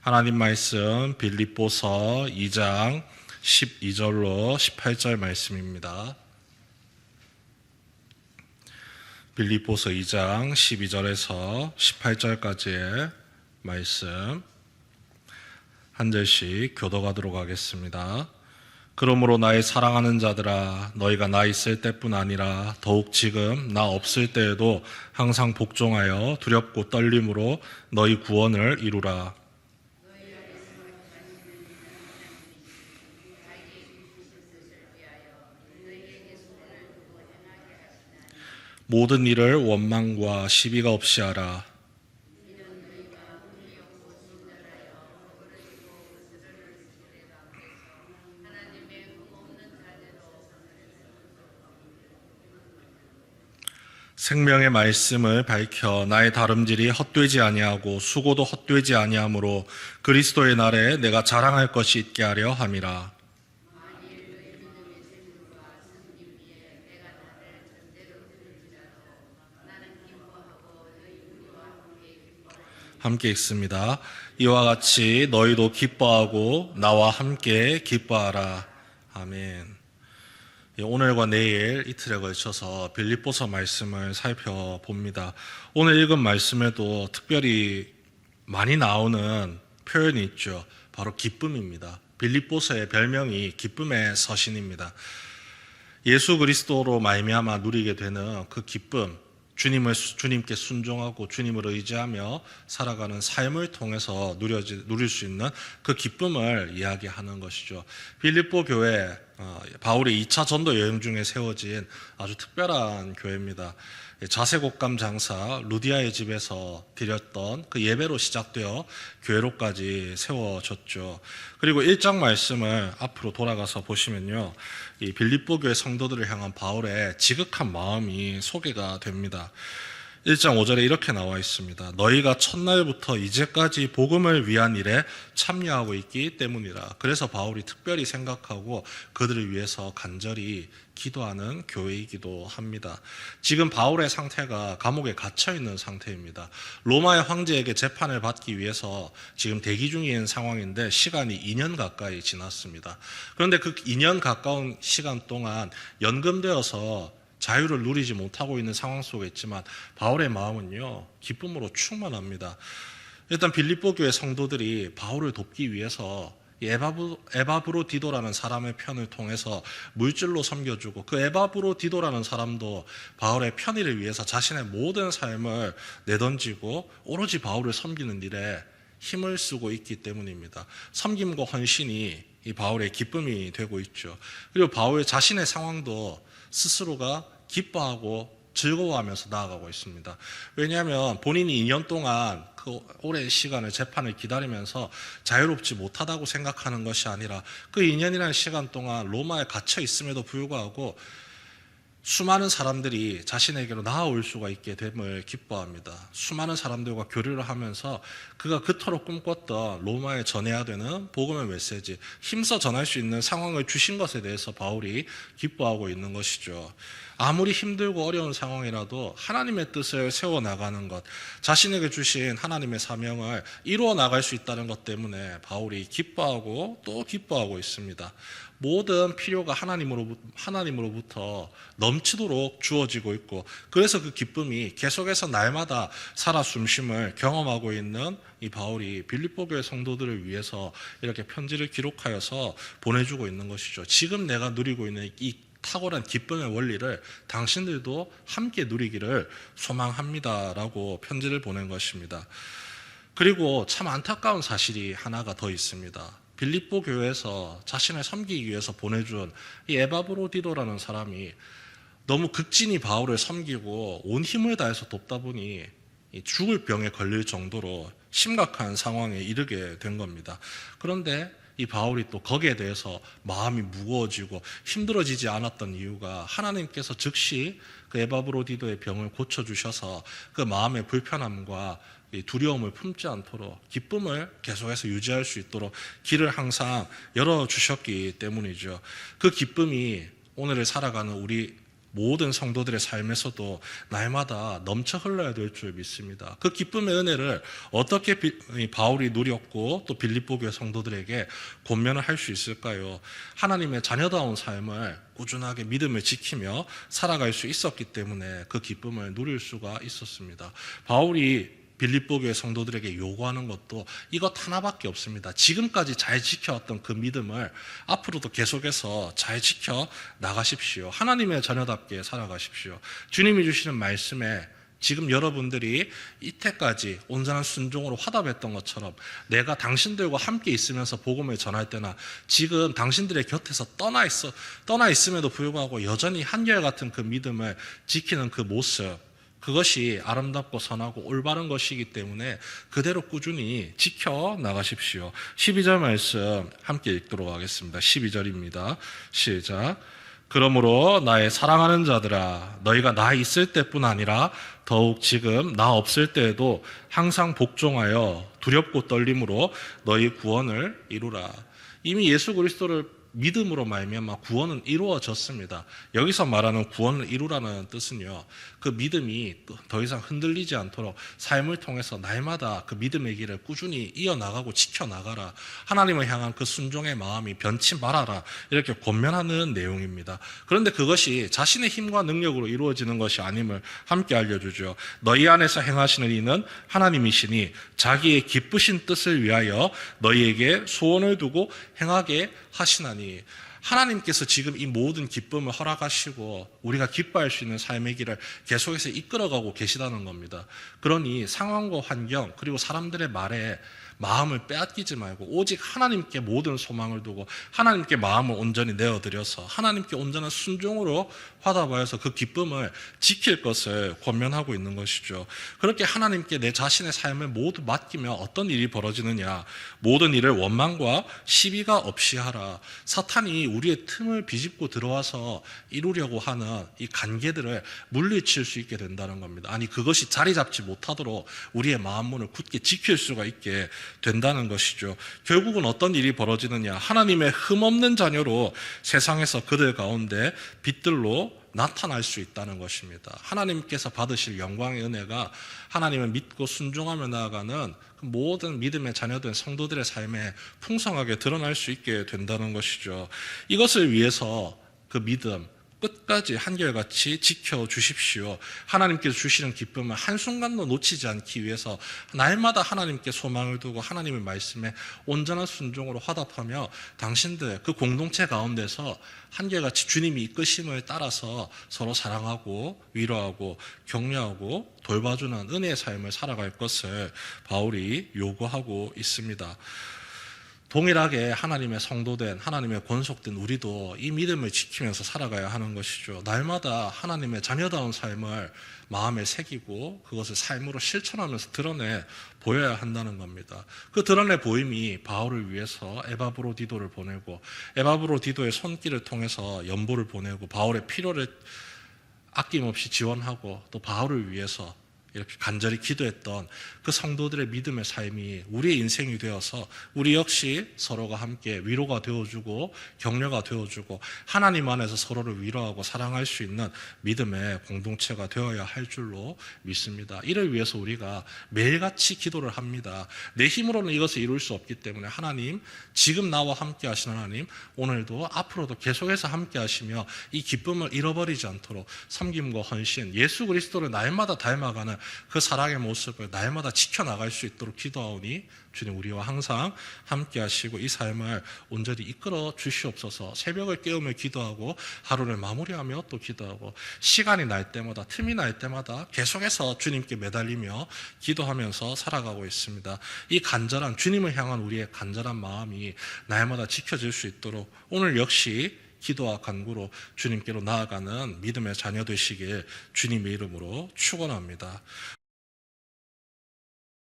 하나님 말씀 빌립보서 2장 12절로 18절 말씀입니다. 빌립보서 2장 12절에서 18절까지의 말씀 한 절씩 교독하도록 하겠습니다. 그러므로 나의 사랑하는 자들아, 너희가 나 있을 때뿐 아니라 더욱 지금 나 없을 때에도 항상 복종하여 두렵고 떨림으로 너희 구원을 이루라. 모든 일을 원망과 시비가 없이 하라. 생명의 말씀을 밝혀 나의 다름질이 헛되지 아니하고 수고도 헛되지 아니하므로 그리스도의 날에 내가 자랑할 것이 있게 하려 함이라. 함께 읽습니다. 이와 같이 너희도 기뻐하고 나와 함께 기뻐하라. 아멘. 오늘과 내일 이틀에 걸쳐서 빌립보서 말씀을 살펴봅니다. 오늘 읽은 말씀에도 특별히 많이 나오는 표현이 있죠. 바로 기쁨입니다. 빌립보서의 별명이 기쁨의 서신입니다. 예수 그리스도로 말미암아 누리게 되는 그 기쁨, 주님께 순종하고 주님을 의지하며 살아가는 삶을 통해서 누릴 수 있는 그 기쁨을 이야기하는 것이죠. 빌립보 교회, 바울의 2차 전도 여행 중에 세워진 아주 특별한 교회입니다. 자색옥감 장사 루디아의 집에서 드렸던 그 예배로 시작되어 교회로까지 세워졌죠. 그리고 1장 말씀을 앞으로 돌아가서 보시면요, 이 빌립보 교회 성도들을 향한 바울의 지극한 마음이 소개가 됩니다. 1장 5절에 이렇게 나와 있습니다. 너희가 첫날부터 이제까지 복음을 위한 일에 참여하고 있기 때문이라. 그래서 바울이 특별히 생각하고 그들을 위해서 간절히 기도하는 교회이기도 합니다. 지금 바울의 상태가 감옥에 갇혀있는 상태입니다. 로마의 황제에게 재판을 받기 위해서 지금 대기 중인 상황인데 시간이 2년 가까이 지났습니다. 그런데 그 2년 가까운 시간 동안 연금되어서 자유를 누리지 못하고 있는 상황 속에 있지만 바울의 마음은요, 기쁨으로 충만합니다. 일단 빌립보 교회 성도들이 바울을 돕기 위해서 에바브로디도라는 사람의 편을 통해서 물질로 섬겨주고, 그 에바브로디도라는 사람도 바울의 편의를 위해서 자신의 모든 삶을 내던지고 오로지 바울을 섬기는 일에 힘을 쓰고 있기 때문입니다. 섬김과 헌신이 이 바울의 기쁨이 되고 있죠. 그리고 바울 자신의 상황도 스스로가 기뻐하고 즐거워하면서 나아가고 있습니다. 왜냐하면 본인이 2년 동안 그 오랜 시간을 재판을 기다리면서 자유롭지 못하다고 생각하는 것이 아니라 그 2년이라는 시간 동안 로마에 갇혀 있음에도 불구하고 수많은 사람들이 자신에게로 나아올 수가 있게 됨을 기뻐합니다. 수많은 사람들과 교류를 하면서 그가 그토록 꿈꿨던 로마에 전해야 되는 복음의 메시지, 힘써 전할 수 있는 상황을 주신 것에 대해서 바울이 기뻐하고 있는 것이죠. 아무리 힘들고 어려운 상황이라도 하나님의 뜻을 세워나가는 것, 자신에게 주신 하나님의 사명을 이루어 나갈 수 있다는 것 때문에 바울이 기뻐하고 또 기뻐하고 있습니다. 모든 필요가 하나님으로부터 넘치도록 주어지고 있고, 그래서 그 기쁨이 계속해서 날마다 살아 숨쉼을 경험하고 있는 이 바울이 빌립보 교회 성도들을 위해서 이렇게 편지를 기록하여서 보내주고 있는 것이죠. 지금 내가 누리고 있는 이 탁월한 기쁨의 원리를 당신들도 함께 누리기를 소망합니다라고 편지를 보낸 것입니다. 그리고 참 안타까운 사실이 하나가 더 있습니다. 빌립보 교회에서 자신을 섬기기 위해서 보내준 이 에바브로디도라는 사람이 너무 극진히 바울을 섬기고 온 힘을 다해서 돕다 보니 죽을 병에 걸릴 정도로 심각한 상황에 이르게 된 겁니다. 그런데 이 바울이 또 거기에 대해서 마음이 무거워지고 힘들어지지 않았던 이유가 하나님께서 즉시 그 에바브로디도의 병을 고쳐주셔서 그 마음의 불편함과 두려움을 품지 않도록 기쁨을 계속해서 유지할 수 있도록 길을 항상 열어주셨기 때문이죠. 그 기쁨이 오늘을 살아가는 우리 모든 성도들의 삶에서도 날마다 넘쳐 흘러야 될 줄 믿습니다. 그 기쁨의 은혜를 어떻게 바울이 누렸고 또 빌립보 교회 성도들에게 권면을 할 수 있을까요? 하나님의 자녀다운 삶을 꾸준하게 믿음을 지키며 살아갈 수 있었기 때문에 그 기쁨을 누릴 수가 있었습니다. 바울이 빌립보 교회 성도들에게 요구하는 것도 이것 하나밖에 없습니다. 지금까지 잘 지켜왔던 그 믿음을 앞으로도 계속해서 잘 지켜 나가십시오. 하나님의 자녀답게 살아가십시오. 주님이 주시는 말씀에 지금 여러분들이 이때까지 온전한 순종으로 화답했던 것처럼 내가 당신들과 함께 있으면서 복음을 전할 때나 지금 당신들의 곁에서 떠나 있음에도 불구하고 여전히 한결같은 그 믿음을 지키는 그 모습, 그것이 아름답고 선하고 올바른 것이기 때문에 그대로 꾸준히 지켜 나가십시오. 12절 말씀 함께 읽도록 하겠습니다. 12절입니다. 시작. 그러므로 나의 사랑하는 자들아, 너희가 나 있을 때뿐 아니라 더욱 지금 나 없을 때에도 항상 복종하여 두렵고 떨림으로 너희 구원을 이루라. 이미 예수 그리스도를 믿음으로 말미암아 구원은 이루어졌습니다. 여기서 말하는 구원을 이루라는 뜻은요, 그 믿음이 더 이상 흔들리지 않도록 삶을 통해서 날마다 그 믿음의 길을 꾸준히 이어나가고 지켜나가라. 하나님을 향한 그 순종의 마음이 변치 말아라. 이렇게 권면하는 내용입니다. 그런데 그것이 자신의 힘과 능력으로 이루어지는 것이 아님을 함께 알려주죠. 너희 안에서 행하시는 이는 하나님이시니 자기의 기쁘신 뜻을 위하여 너희에게 소원을 두고 행하게 하시나니. 하나님께서 지금 이 모든 기쁨을 허락하시고 우리가 기뻐할 수 있는 삶의 길을 계속해서 이끌어가고 계시다는 겁니다. 그러니 상황과 환경 그리고 사람들의 말에 마음을 빼앗기지 말고 오직 하나님께 모든 소망을 두고 하나님께 마음을 온전히 내어드려서 하나님께 온전한 순종으로 화답하여서 그 기쁨을 지킬 것을 권면하고 있는 것이죠. 그렇게 하나님께 내 자신의 삶을 모두 맡기며 어떤 일이 벌어지느냐, 모든 일을 원망과 시비가 없이 하라. 사탄이 우리의 틈을 비집고 들어와서 이루려고 하는 이 관계들을 물리칠 수 있게 된다는 겁니다. 아니, 그것이 자리 잡지 못하도록 우리의 마음문을 굳게 지킬 수가 있게 된다는 것이죠. 결국은 어떤 일이 벌어지느냐, 하나님의 흠없는 자녀로 세상에서 그들 가운데 빛들로 나타날 수 있다는 것입니다. 하나님께서 받으실 영광의 은혜가 하나님을 믿고 순종하며 나아가는 모든 믿음의 자녀된 성도들의 삶에 풍성하게 드러날 수 있게 된다는 것이죠. 이것을 위해서 그 믿음 끝까지 한결같이 지켜주십시오. 하나님께서 주시는 기쁨을 한순간도 놓치지 않기 위해서 날마다 하나님께 소망을 두고 하나님의 말씀에 온전한 순종으로 화답하며 당신들 그 공동체 가운데서 한결같이 주님이 이끄심을 따라서 서로 사랑하고 위로하고 격려하고 돌봐주는 은혜의 삶을 살아갈 것을 바울이 요구하고 있습니다. 동일하게 하나님의 성도된 하나님의 권속된 우리도 이 믿음을 지키면서 살아가야 하는 것이죠. 날마다 하나님의 자녀다운 삶을 마음에 새기고 그것을 삶으로 실천하면서 드러내 보여야 한다는 겁니다. 그 드러내 보임이 바울을 위해서 에바브로디도를 보내고 에바브로디도의 손길을 통해서 연보를 보내고 바울의 필요를 아낌없이 지원하고 또 바울을 위해서 이렇게 간절히 기도했던 그 성도들의 믿음의 삶이 우리의 인생이 되어서 우리 역시 서로가 함께 위로가 되어주고 격려가 되어주고 하나님 안에서 서로를 위로하고 사랑할 수 있는 믿음의 공동체가 되어야 할 줄로 믿습니다. 이를 위해서 우리가 매일같이 기도를 합니다. 내 힘으로는 이것을 이룰 수 없기 때문에 하나님, 지금 나와 함께 하시는 하나님, 오늘도 앞으로도 계속해서 함께 하시며 이 기쁨을 잃어버리지 않도록 섬김과 헌신, 예수 그리스도를 날마다 닮아가는 그 사랑의 모습을 날마다 지켜나갈 수 있도록 기도하오니 주님, 우리와 항상 함께 하시고 이 삶을 온전히 이끌어 주시옵소서. 새벽을 깨우며 기도하고 하루를 마무리하며 또 기도하고 시간이 날 때마다, 틈이 날 때마다 계속해서 주님께 매달리며 기도하면서 살아가고 있습니다. 이 간절한 주님을 향한 우리의 간절한 마음이 날마다 지켜질 수 있도록 오늘 역시 기도와 간구로 주님께로 나아가는 믿음의 자녀 되시길 주님의 이름으로 축원합니다.